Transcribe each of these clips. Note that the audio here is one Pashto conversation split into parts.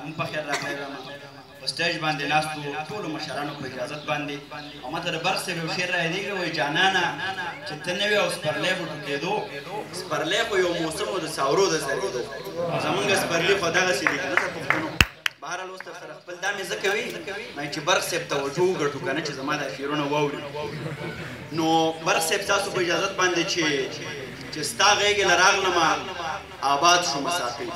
مون په خیر راغلی یم په سټیج باندې ناستو ټولو مشرانو په اجازت باندې او ماته د برق صاحب یو شعر رايادېږي وایي جانانه چې ته نه وې او سپرلی خو ټوکېدو سپرلی خو یو موسم و د ساورو د زرېدو زمونږ سپرلي خو دغسې دي که نه د پښتنو بهرحال اوس در سره خپل دا مې ځکه وي چې برق صاحب توجه وګټو که نه چې زما دا شعرونه واوري نو برق صاحب ستاسو په اجازت باندې چې ستا غېږې له راغلمه آباد شومه ساقي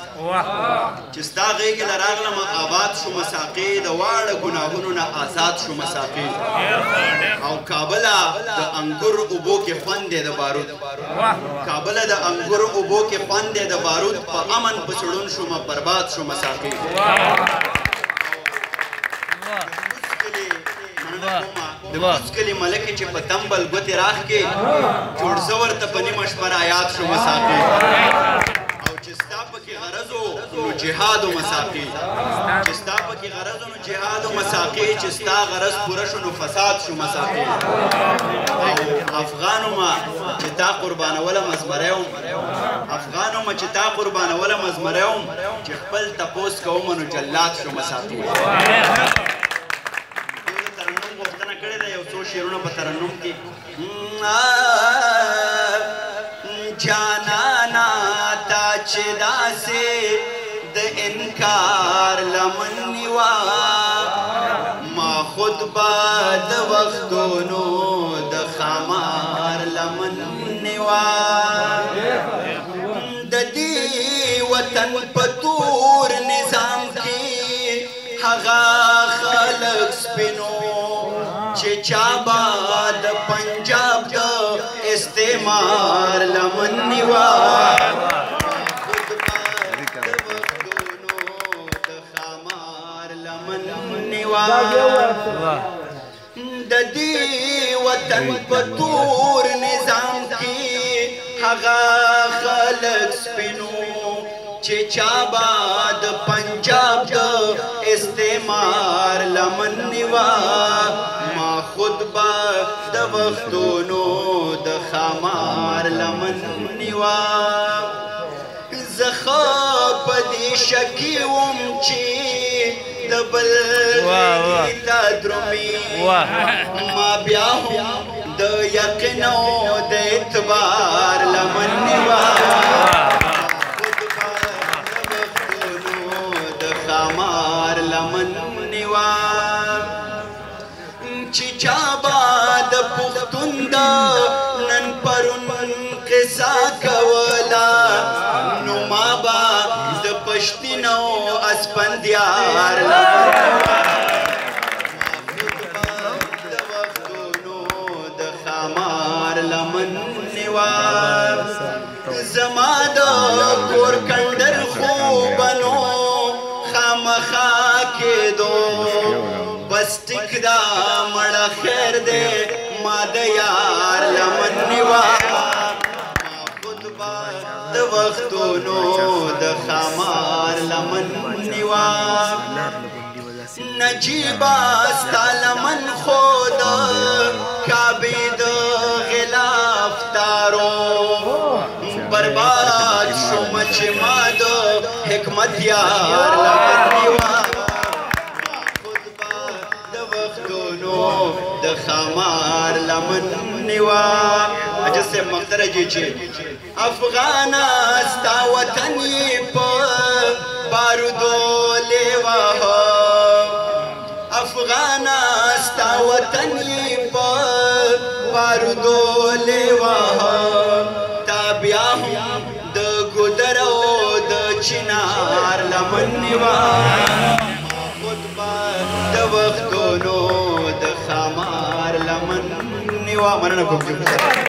چې ستا غېږې له راغلمه آباد شومه ساقي د واړه ګناهونو نه آزاد شومه ساقي او کابله د انګور اوبو کې خوند دی د بارود کابله د انګور اوبو کې خوند دی د بارود په امن په چړون شومه برباد شومه ساقي د کوڅ کلي ملکې چې په تمبل ګوتې راخ کې جوړ زه ورته په نیمه شپه رایاد شومه ساقي او چې ستا پکې غرض و نو جهاد و مساقي چې ستا پکې غرض و نو جهاد و مساقي چې ستا غرض پوره شو نو فساد شو مساقي او افغانو ما چې تا قربانوله مزمری وم افغانو ما چې تا قربانوله مزمری وم چې خپل تپوس کومه نو جلاد شو مساقي شعرونه په ترنم کې جانانا تا چې داسې د انکار لمن نیوا ما خود به د وختونو د خمار لمن نیوا د دې وطن په تور نظام کې هغه خلق سپینو چې چا به د پنجاب د استعمار لمن نیوا خود به د وختونو د خمار لمن نیوا د دې وطن په تور نظام کې هغه خلق سپینو چې چا به د پنجاب د استعمار لمن نیوا خود با د وختونو د خمار لمن نیوا زخه په دې شکي وم چې د بل تا درومي ما بیا هم د یقین او د اعتبار لمن نیوا خود با د وختونو د خمار لمن نیوا چې چا به د پښتون د نن پرون قصه کوله نو ما به د پښتین او اسپندیار د وختونو د خمار لمن نیوا زما د کور کندر خوبنو خامخا کېدو بس ټیک دا مړه خیر دی ما د یار لمن نیوا ما خود به د وختونو د خمار لمن نیوا نجیبه ستا لمن خو د کعبې د غلاف تارو برباد شومه چې ما د حکمت یار لمن نیوا د خمار لمن نیوا اجل سے مختر جی چی افغانستا وطنی پا بارودو لیوا افغانستا وطنی پا بارودو لیوا تابیا هم د گدرو د چنار لمن نیوا د وختونو د خمار لمن نیوا مننه کوم